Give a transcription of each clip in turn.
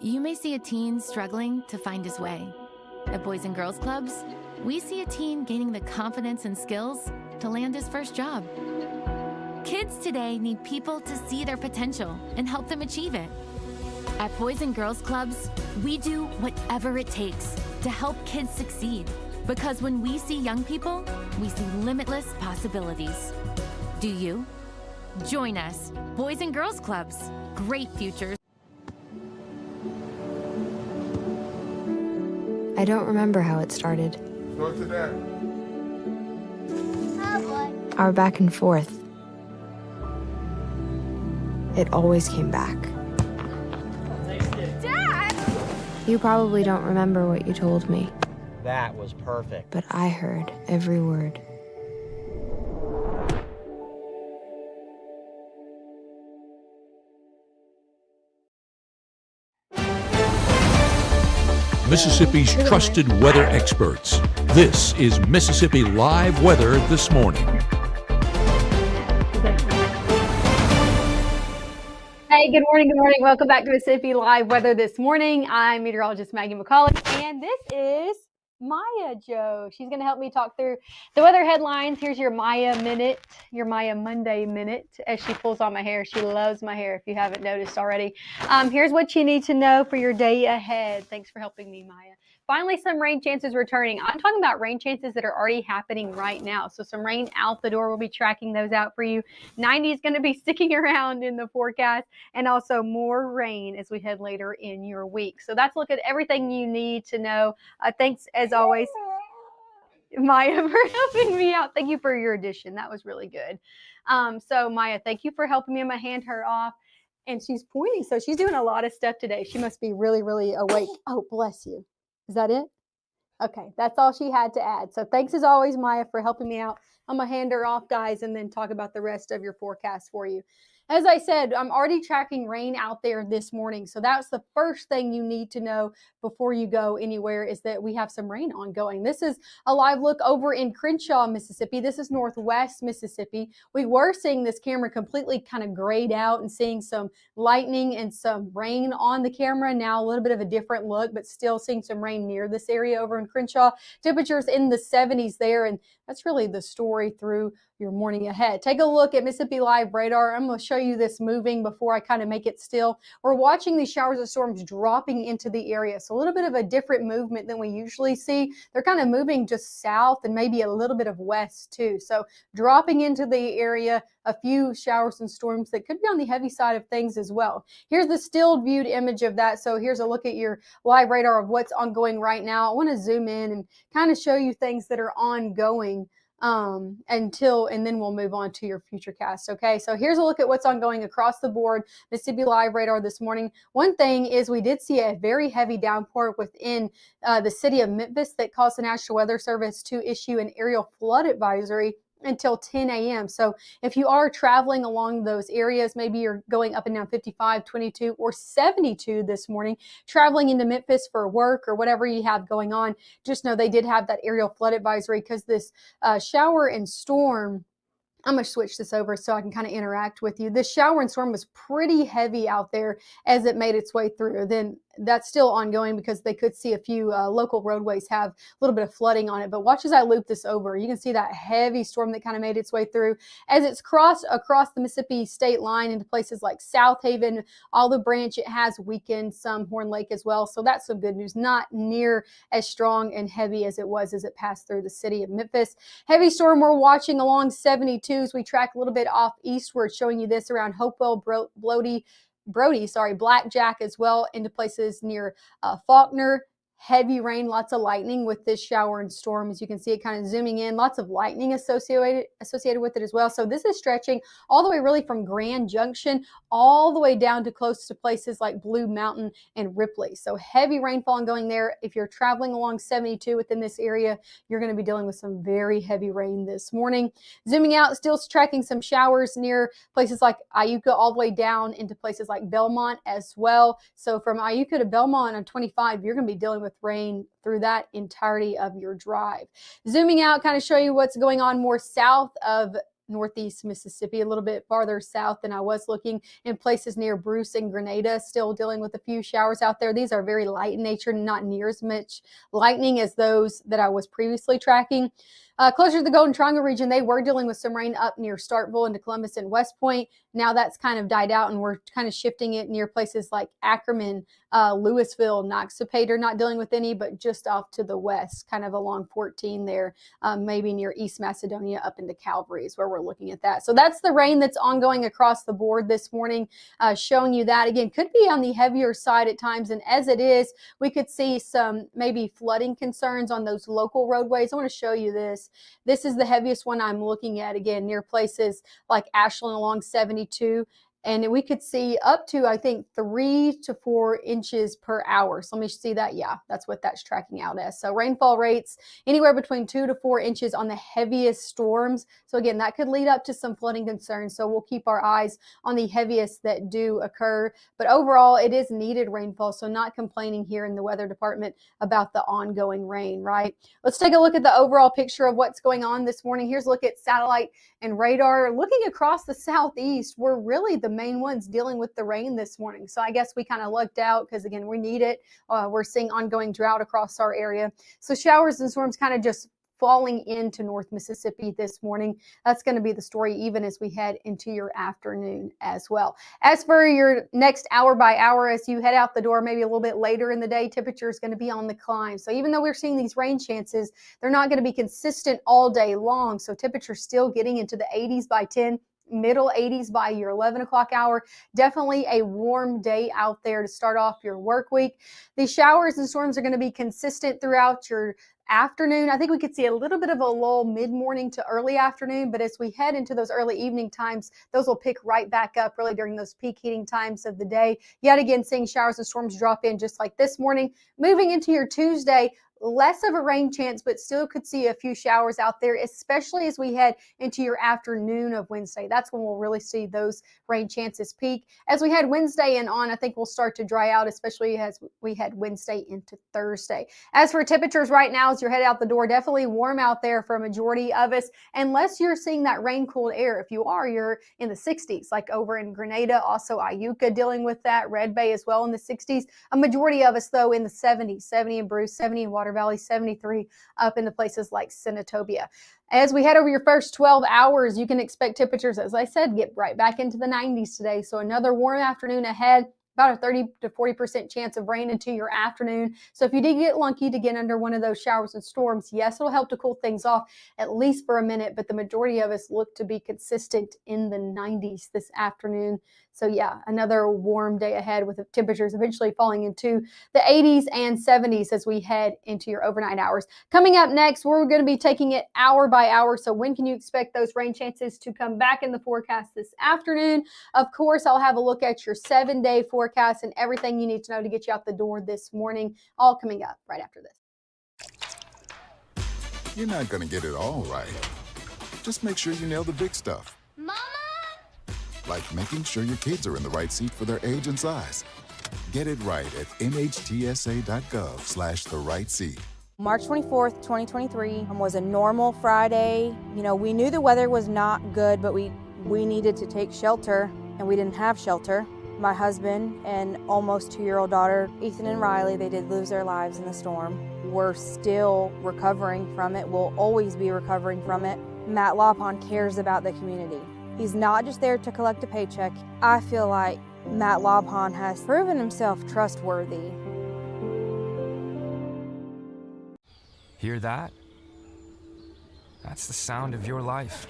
You may see a teen struggling to find his way. At Boys and Girls Clubs, we see a teen gaining the confidence and skills to land his first job. Kids today need people to see their potential and help them achieve it. At Boys and Girls Clubs, we do whatever it takes to help kids succeed. Because when we see young people, we see limitless possibilities. Do you? Join us, Boys and Girls Clubs. Great futures. I don't remember how it started. Go to that. Oh boy. Our back and forth. It always came back. Dad! You probably don't remember what you told me, That was perfect. but I heard every word. Mississippi's trusted weather experts. This is Mississippi Live Weather This Morning. Hey, good morning, good morning. Welcome back to Mississippi Live Weather This Morning. I'm meteorologist Maggie McCauley, and this is Maya Joe. She's going to help me talk through the weather headlines. Here's your Maya Minute, your Maya Monday Minute, as she pulls on my hair. She loves my hair, if you haven't noticed already. Here's what you need to know for your day ahead. Thanks for helping me, Maya. Finally, some rain chances returning. I'm talking about rain chances that are already happening right now. So some rain out the door. We'll be tracking those out for you. 90 is going to be sticking around in the forecast, and also more rain as we head later in your week. So that's a look at everything you need to know. Thanks, as always, Maya, for helping me out. Thank you for your addition. That was really good. So Maya, thank you for helping me. I'm going to hand her off. And she's pointing, so she's doing a lot of stuff today. She must be really, really awake. Oh, bless you. Is that it? Okay, that's all she had to add. So thanks as always, Maya, for helping me out. I'm going to hand her off, guys, and then talk about the rest of your forecast for you. As I said, I'm already tracking rain out there this morning. So that's the first thing you need to know before you go anywhere, is that we have some rain ongoing. This is a live look over in Crenshaw, Mississippi. This is northwest Mississippi. We were seeing this camera completely kind of grayed out and seeing some lightning and some rain on the camera. Now a little bit of a different look, but still seeing some rain near this area over in Crenshaw. Temperatures in the 70s there, and that's really the story through your morning ahead. Take a look at Mississippi Live Radar. I'm going to show you this moving before I kind of make it still. We're watching these showers of storms dropping into the area. So a little bit of a different movement than we usually see. They're kind of moving just south and maybe a little bit of west too. So dropping into the area, a few showers and storms that could be on the heavy side of things as well. Here's the still viewed image of that. So here's a look at your live radar of what's ongoing right now. I want to zoom in and kind of show you things that are ongoing and then we'll move on to your future cast. Okay, so here's a look at what's ongoing across the board. Mississippi Live Radar this morning. One thing is we did see a very heavy downpour within the city of Memphis that caused the National Weather Service to issue an aerial flood advisory until 10 a.m. So if you are traveling along those areas, maybe you're going up and down 55, 22, or 72 this morning, traveling into Memphis for work or whatever you have going on, just know they did have that aerial flood advisory because this shower and storm. I'm going to switch this over so I can kind of interact with you. This shower and storm was pretty heavy out there as it made its way through. Then that's still ongoing because they could see a few local roadways have a little bit of flooding on it. But watch as I loop this over. You can see that heavy storm that kind of made its way through as it's crossed across the Mississippi state line into places like South Haven, Olive Branch. It has weakened some Horn Lake as well. So that's some good news. Not near as strong and heavy as it was as it passed through the city of Memphis. Heavy storm we're watching along 72 as we track a little bit off eastward, showing you this around Hopewell, Blackjack as well, into places near Faulkner. Heavy rain, lots of lightning with this shower and storm. As you can see it kind of zooming in, lots of lightning associated with it as well. So this is stretching all the way really from Grand Junction all the way down to close to places like Blue Mountain and Ripley. So heavy rainfall ongoing there. If you're traveling along 72 within this area, you're going to be dealing with some very heavy rain this morning. Zooming out, still tracking some showers near places like Iuka all the way down into places like Belmont as well. So from Iuka to Belmont on 25, you're going to be dealing with rain through that entirety of your drive. Zooming out, kind of show you what's going on more south of northeast Mississippi, a little bit farther south than I was looking, in places near Bruce and Grenada, still dealing with a few showers out there. These are very light in nature, not near as much lightning as those that I was previously tracking. Closer to the Golden Triangle region, they were dealing with some rain up near Starkville into Columbus and West Point. Now that's kind of died out, and we're kind of shifting it near places like Ackerman, Louisville, Noxapater, not dealing with any, but just off to the west, kind of along 14 there, maybe near East Macedonia up into Calvary is where we're looking at that. So that's the rain that's ongoing across the board this morning, showing you that. Again, could be on the heavier side at times, and as it is, we could see some maybe flooding concerns on those local roadways. I want to show you this. This is the heaviest one I'm looking at, again, near places like Ashland along 72. And we could see up to, I think, 3 to 4 inches per hour. So let me see that. Yeah, that's what that's tracking out as. So rainfall rates anywhere between 2 to 4 inches on the heaviest storms. So again, that could lead up to some flooding concerns. So we'll keep our eyes on the heaviest that do occur. But overall, it is needed rainfall. So not complaining here in the weather department about the ongoing rain, right? Let's take a look at the overall picture of what's going on this morning. Here's a look at satellite and radar. Looking across the southeast, we're really the main ones dealing with the rain this morning. So I guess we kind of lucked out because, again, we need it. We're seeing ongoing drought across our area. So showers and storms kind of just falling into North Mississippi this morning. That's going to be the story even as we head into your afternoon as well. As for your next hour by hour, as you head out the door, maybe a little bit later in the day, temperature is going to be on the climb. So even though we're seeing these rain chances, they're not going to be consistent all day long. So temperature still getting into the 80s by 10. Middle 80s by your 11 o'clock hour. Definitely a warm day out there to start off your work week. The showers and storms are going to be consistent throughout your afternoon. I think we could see a little bit of a lull mid-morning to early afternoon, but as we head into those early evening times, those will pick right back up really during those peak heating times of the day. Yet again, seeing showers and storms drop in just like this morning. Moving into your Tuesday, less of a rain chance, but still could see a few showers out there, especially as we head into your afternoon of Wednesday. That's when we'll really see those rain chances peak. As we head Wednesday and on, I think we'll start to dry out, especially as we head Wednesday into Thursday. As for temperatures right now, as you head out the door, definitely warm out there for a majority of us, unless you're seeing that rain-cooled air. If you are, you're in the 60s, like over in Grenada, also Iuka dealing with that, Red Bay as well in the 60s. A majority of us, though, in the 70s, 70 in Bruce, 70 in Water Valley, 73 up into places like Senatobia. As we head over your first 12 hours, you can expect temperatures, as I said, get right back into the 90s today. So another warm afternoon ahead. About a 30 to 40% chance of rain into your afternoon. So if you did get lucky to get under one of those showers and storms, yes, it'll help to cool things off at least for a minute, but the majority of us look to be consistent in the 90s this afternoon. So yeah, another warm day ahead with the temperatures eventually falling into the 80s and 70s as we head into your overnight hours. Coming up next, we're going to be taking it hour by hour. So when can you expect those rain chances to come back in the forecast this afternoon? Of course, I'll have a look at your 7-day forecast and everything you need to know to get you out the door this morning, all coming up right after this. You're not going to get it all right. Just make sure you nail the big stuff. Mama! Like making sure your kids are in the right seat for their age and size. Get it right at nhtsa.gov/the right seat. March 24th, 2023 was a normal Friday. You know, we knew the weather was not good, but we needed to take shelter, and we didn't have shelter. My husband and almost 2-year-old daughter, Ethan and Riley, they did lose their lives in the storm. We're still recovering from it. We'll always be recovering from it. Matt Lawpon cares about the community. He's not just there to collect a paycheck. I feel like Matt Lawpon has proven himself trustworthy. Hear that? That's the sound of your life.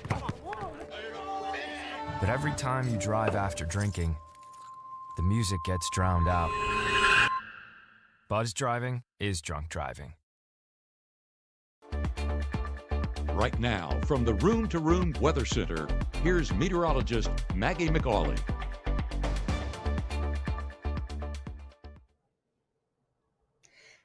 But every time you drive after drinking, the music gets drowned out. Buzz driving is drunk driving. Right now, from the Room to Room Weather Center, here's meteorologist Maggie McAuley.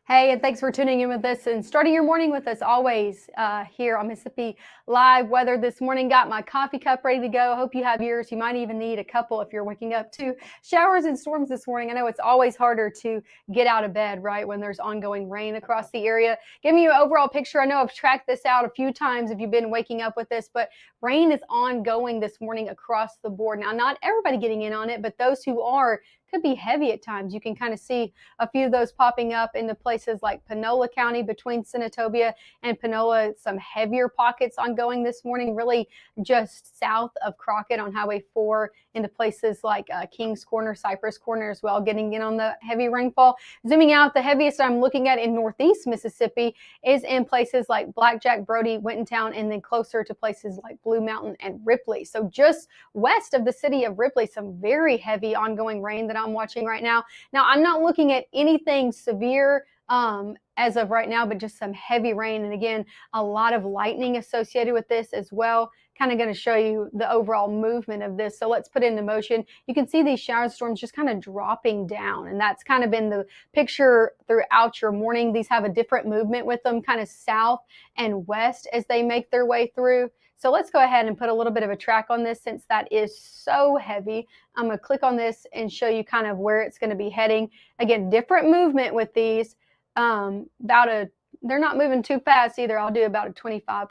Hey, Hey, and thanks for tuning in with us and starting your morning with us always here on Mississippi Live Weather this morning. Got my coffee cup ready to go. Hope you have yours. You might even need a couple if you're waking up to showers and storms this morning. I know it's always harder to get out of bed, right, when there's ongoing rain across the area. Giving you an overall picture. I know I've tracked this out a few times if you've been waking up with this, but rain is ongoing this morning across the board. Now, not everybody getting in on it, but those who are could be heavy at times. You can kind of see a few of those popping up into places like Panola County between Senatobia and Panola. Some heavier pockets ongoing this morning, really just south of Crockett on Highway 4 into places like Kings Corner, Cypress Corner as well, getting in on the heavy rainfall. Zooming out, the heaviest I'm looking at in northeast Mississippi is in places like Blackjack, Brody, Wintontown, and then closer to places like Blue Mountain and Ripley. So just west of the city of Ripley, some very heavy ongoing rain that I'm watching right now. Now, I'm not looking at anything severe as of right now, but just some heavy rain. And again, a lot of lightning associated with this as well. Kind of going to show you the overall movement of this. So let's put it into motion. You can see these shower storms just kind of dropping down. And that's kind of been the picture throughout your morning. These have a different movement with them, kind of south and west as they make their way through. So let's go ahead and put a little bit of a track on this since that is so heavy. I'm going to click on this and show you kind of where it's going to be heading. Again, different movement with these. They're not moving too fast either. I'll do about a 25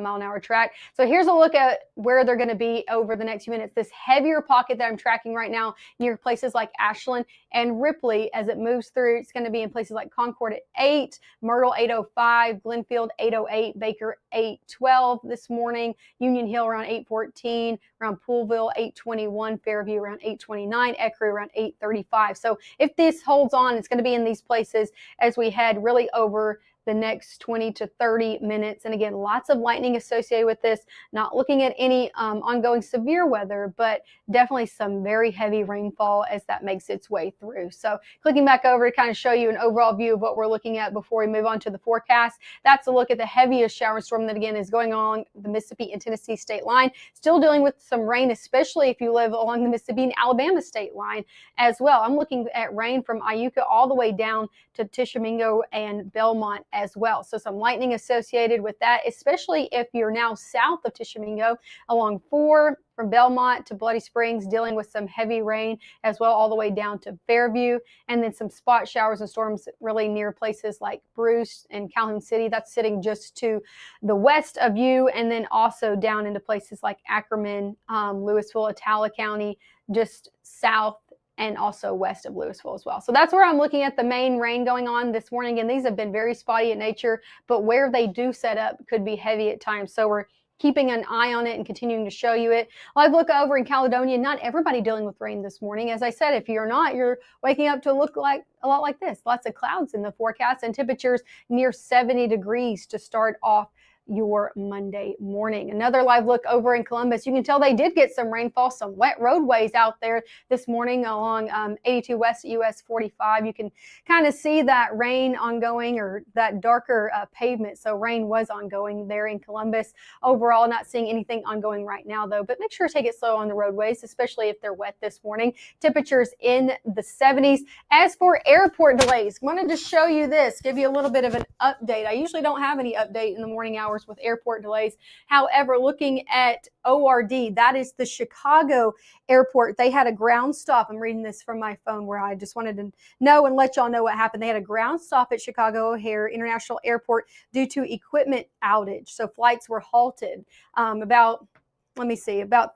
mile an hour track. So here's a look at where they're going to be over the next few minutes. This heavier pocket that I'm tracking right now near places like Ashland and Ripley as it moves through, it's going to be in places like Concord at 8, Myrtle 8:05, Glenfield 8:08, Baker 8:12 this morning, Union Hill around 8:14, around Poolville 8:21, Fairview around 8:29, Ecru around 8:35. So if this holds on, it's going to be in these places as we head really over the next 20 to 30 minutes. And again, lots of lightning associated with this. Not looking at any ongoing severe weather, but definitely some very heavy rainfall as that makes its way through. So clicking back over to kind of show you an overall view of what we're looking at before we move on to the forecast. That's a look at the heaviest shower storm that again is going on the Mississippi and Tennessee state line. Still dealing with some rain, especially if you live along the Mississippi and Alabama state line as well. I'm looking at rain from Iuka all the way down to Tishomingo and Belmont as well. So some lightning associated with that, especially if you're now south of Tishomingo along 4 from Belmont to Bloody Springs, dealing with some heavy rain as well all the way down to Fairview, and then some spot showers and storms really near places like Bruce and Calhoun City. That's sitting just to the west of you, and then also down into places like Ackerman, Louisville, Itala County, just south and also west of Louisville as well. So that's where I'm looking at the main rain going on this morning. And these have been very spotty in nature, but where they do set up could be heavy at times. So we're keeping an eye on it and continuing to show you it. Live look over in Caledonia, not everybody dealing with rain this morning. As I said, if you're not, you're waking up to look like a lot like this. Lots of clouds in the forecast and temperatures near 70 degrees to start off your Monday morning. Another live look over in Columbus. You can tell they did get some rainfall, some wet roadways out there this morning along 82 West US 45. You can kind of see that rain ongoing or that darker pavement. So rain was ongoing there in Columbus. Overall, not seeing anything ongoing right now though, but make sure to take it slow on the roadways, especially if they're wet this morning. Temperatures in the 70s. As for airport delays, I wanted to show you this, give you a little bit of an update. I usually don't have any update in the morning hours with airport delays. However, looking at ORD, that is the Chicago airport. They had a ground stop. I'm reading this from my phone where I just wanted to know and let y'all know what happened. They had a ground stop at Chicago O'Hare International Airport due to equipment outage. So flights were halted about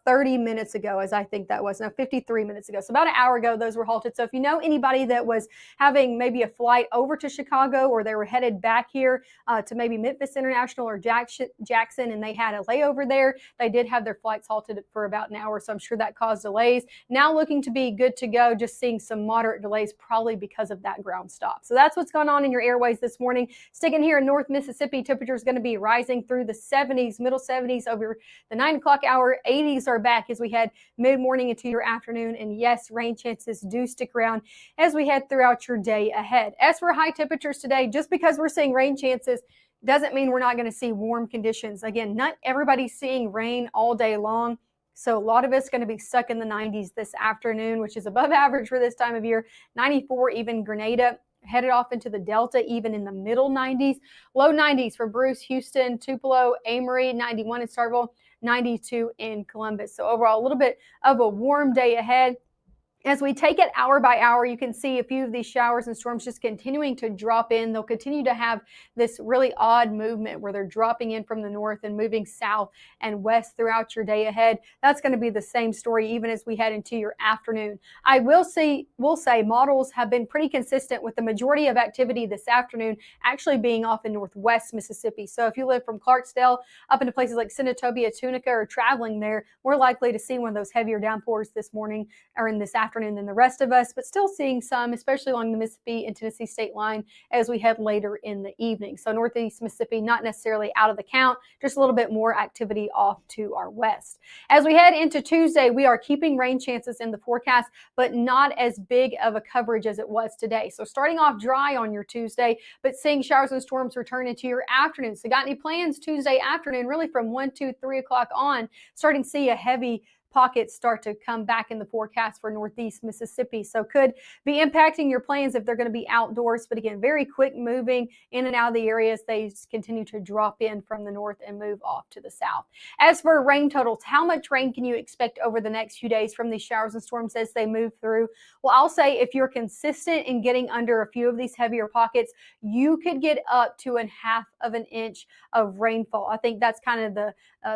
30 minutes ago, as I think that was. No, 53 minutes ago. So about an hour ago, those were halted. So if you know anybody that was having maybe a flight over to Chicago or they were headed back here to maybe Memphis International or Jackson and they had a layover there, they did have their flights halted for about an hour. So I'm sure that caused delays. Now looking to be good to go, just seeing some moderate delays probably because of that ground stop. So that's what's going on in your airways this morning. Sticking here in North Mississippi, temperature is going to be rising through the 70s, middle 70s over the 9 o'clock hour. 80s are back as we head mid-morning into your afternoon. And yes, rain chances do stick around as we head throughout your day ahead. As for high temperatures today, just because we're seeing rain chances doesn't mean we're not going to see warm conditions. Again, not everybody's seeing rain all day long. So a lot of it's going to be stuck in the 90s this afternoon, which is above average for this time of year. 94 even Grenada. headed off into the Delta, even in the middle 90s. Low 90s for Bruce, Houston, Tupelo, Amory, 91 in Starkville, 92 in Columbus. So overall, a little bit of a warm day ahead. As we take it hour by hour, you can see a few of these showers and storms just continuing to drop in. They'll continue to have this really odd movement where they're dropping in from the north and moving south and west throughout your day ahead. That's going to be the same story even as we head into your afternoon. I will say models have been pretty consistent with the majority of activity this afternoon actually being off in northwest Mississippi. So if you live from Clarksdale up into places like Senatobia, Tunica, or traveling there, we're likely to see one of those heavier downpours this morning or in this afternoon than the rest of us, but still seeing some, especially along the Mississippi and Tennessee state line as we head later in the evening. So northeast Mississippi, not necessarily out of the count, just a little bit more activity off to our west. As we head into Tuesday, we are keeping rain chances in the forecast, but not as big of a coverage as it was today. So starting off dry on your Tuesday, but seeing showers and storms return into your afternoon. So got any plans Tuesday afternoon, really from 1, 2, 3 o'clock on, starting to see a heavy pockets start to come back in the forecast for northeast Mississippi. So could be impacting your plans if they're going to be outdoors. But again, very quick moving in and out of the areas. They continue to drop in from the north and move off to the south. As for rain totals, how much rain can you expect over the next few days from these showers and storms as they move through? Well, I'll say if you're consistent in getting under a few of these heavier pockets, you could get up to 1/2 of an inch of rainfall. I think that's kind of the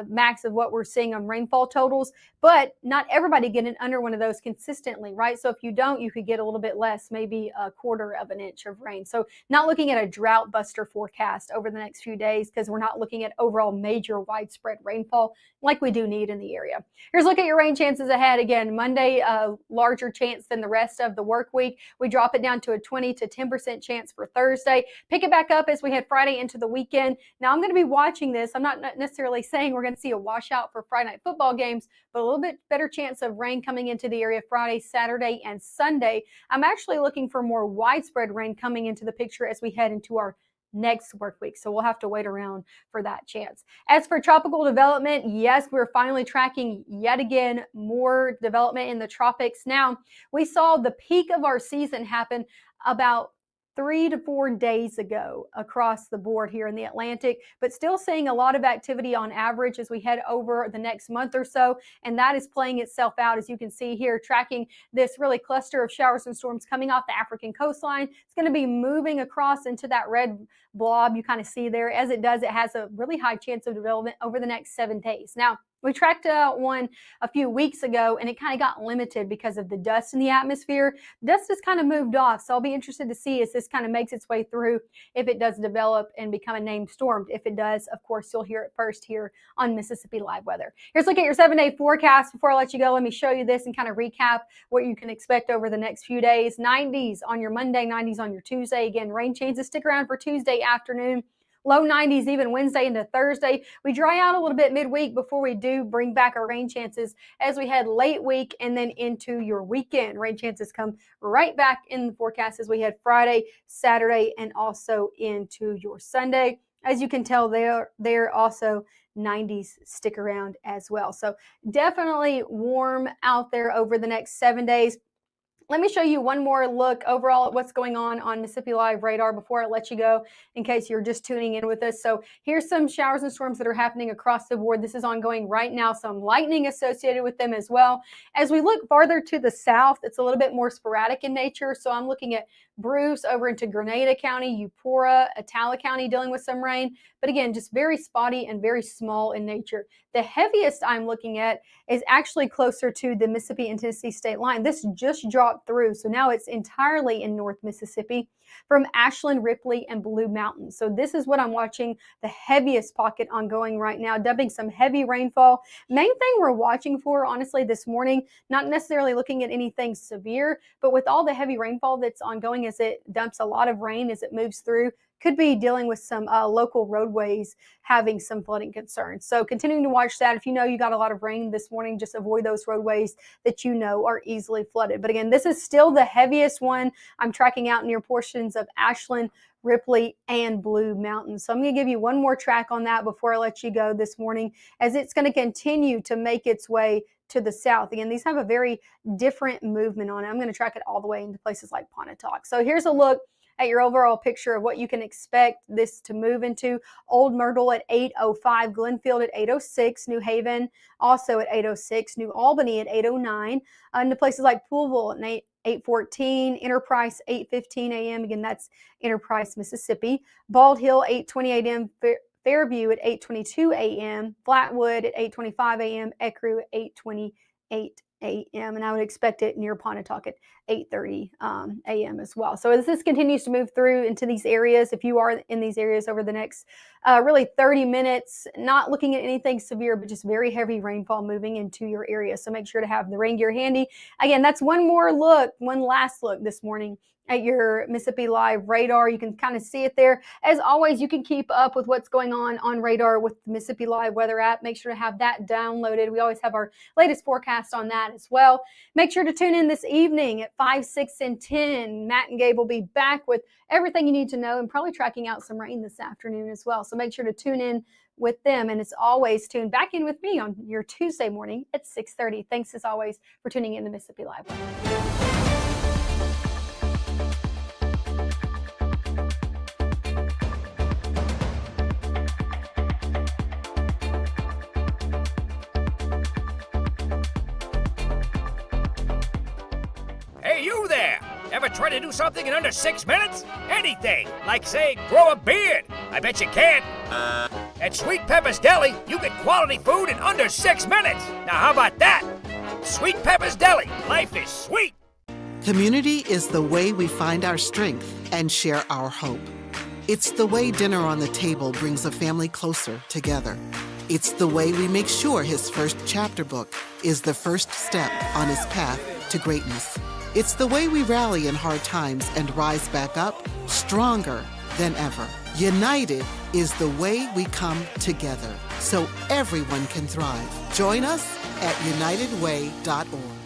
max of what we're seeing on rainfall totals. But not everybody getting under one of those consistently, right? So if you don't, you could get a little bit less, maybe 1/4 of an inch of rain. So not looking at a drought buster forecast over the next few days because we're not looking at overall major widespread rainfall like we do need in the area. Here's a look at your rain chances ahead. Again, Monday, larger chance than the rest of the work week. We drop it down to a 20 to 10% chance for Thursday. Pick it back up as we head Friday into the weekend. Now I'm going to be watching this. I'm not necessarily saying we're going to see a washout for Friday night football games, but a little bit better chance of rain coming into the area Friday, Saturday, and Sunday. I'm actually looking for more widespread rain coming into the picture as we head into our next work week. So we'll have to wait around for that chance. As for tropical development, yes, we're finally tracking yet again more development in the tropics. Now, we saw the peak of our season happen about 3 to 4 days ago across the board here in the Atlantic, but still seeing a lot of activity on average as we head over the next month or so. And that is playing itself out, as you can see here, tracking this really cluster of showers and storms coming off the African coastline. It's going to be moving across into that red blob you kind of see there. As it does, it has a really high chance of development over the next 7 days. Now, we tracked one a few weeks ago, and it kind of got limited because of the dust in the atmosphere. Dust has kind of moved off, so I'll be interested to see as this kind of makes its way through if it does develop and become a named storm. If it does, of course, you'll hear it first here on Mississippi Live Weather. Here's a look at your 7-day forecast. Before I let you go, let me show you this and kind of recap what you can expect over the next few days. 90s on your Monday, 90s on your Tuesday. Again, rain chances stick around for Tuesday afternoon. Low 90s even Wednesday into Thursday. We dry out a little bit midweek before we do bring back our rain chances as we head late week and then into your weekend. Rain chances come right back in the forecast as we head Friday, Saturday, and also into your Sunday. As you can tell, they're also 90s stick around as well. So definitely warm out there over the next 7 days. Let me show you one more look overall at what's going on Mississippi Live radar before I let you go, in case you're just tuning in with us. So here's some showers and storms that are happening across the board. This is ongoing right now, some lightning associated with them as well. As we look farther to the south, it's a little bit more sporadic in nature. So I'm looking at Bruce over into Grenada County, Eupora, Atala County dealing with some rain. But again, just very spotty and very small in nature. The heaviest I'm looking at is actually closer to the Mississippi and Tennessee state line. This just dropped through. So now it's entirely in North Mississippi from Ashland, Ripley, and Blue Mountain. So this is what I'm watching, the heaviest pocket ongoing right now, dumping some heavy rainfall. Main thing we're watching for, honestly, this morning, not necessarily looking at anything severe, but with all the heavy rainfall that's ongoing as it dumps a lot of rain as it moves through, could be dealing with some local roadways having some flooding concerns. So continuing to watch that. If you know you got a lot of rain this morning, just avoid those roadways that you know are easily flooded. But again, this is still the heaviest one I'm tracking out near portions of Ashland, Ripley, and Blue Mountain. So I'm going to give you one more track on that before I let you go this morning, as it's going to continue to make its way to the south. Again, these have a very different movement on it. I'm going to track it all the way into places like Pontotoc. So here's a look at your overall picture of what you can expect this to move into. Old Myrtle at 8:05, Glenfield at 8:06, New Haven also at 8:06, New Albany at 8:09, and the places like Poolville at 8:14, Enterprise 8:15 a.m. Again, that's Enterprise, Mississippi. Bald Hill 8:20 a.m. Fairview at 8:22 a.m. Flatwood at 8:25 a.m. Ecru at 8:28 a.m. And I would expect it near Pontotoc at 8:30 a.m. as well. So as this continues to move through into these areas, if you are in these areas over the next really 30 minutes, not looking at anything severe, but just very heavy rainfall moving into your area. So make sure to have the rain gear handy. Again, that's one last look this morning at your Mississippi Live radar. You can kind of see it there. As always, you can keep up with what's going on radar with the Mississippi Live weather app. Make sure to have that downloaded. We always have our latest forecast on that as well. Make sure to tune in this evening at 5, 6, and 10. Matt and Gabe will be back with everything you need to know and probably tracking out some rain this afternoon as well. So make sure to tune in with them. And as always, tune back in with me on your Tuesday morning at 6:30. Thanks as always for tuning in to Mississippi Live. Hey, you there! Ever try to do something in under 6 minutes? Anything, like say, grow a beard. I bet you can. At Sweet Pepper's Deli, you get quality food in under 6 minutes. Now how about that? Sweet Pepper's Deli, life is sweet. Community is the way we find our strength and share our hope. It's the way dinner on the table brings a family closer together. It's the way we make sure his first chapter book is the first step on his path to greatness. It's the way we rally in hard times and rise back up stronger than ever. United is the way we come together so everyone can thrive. Join us at unitedway.org.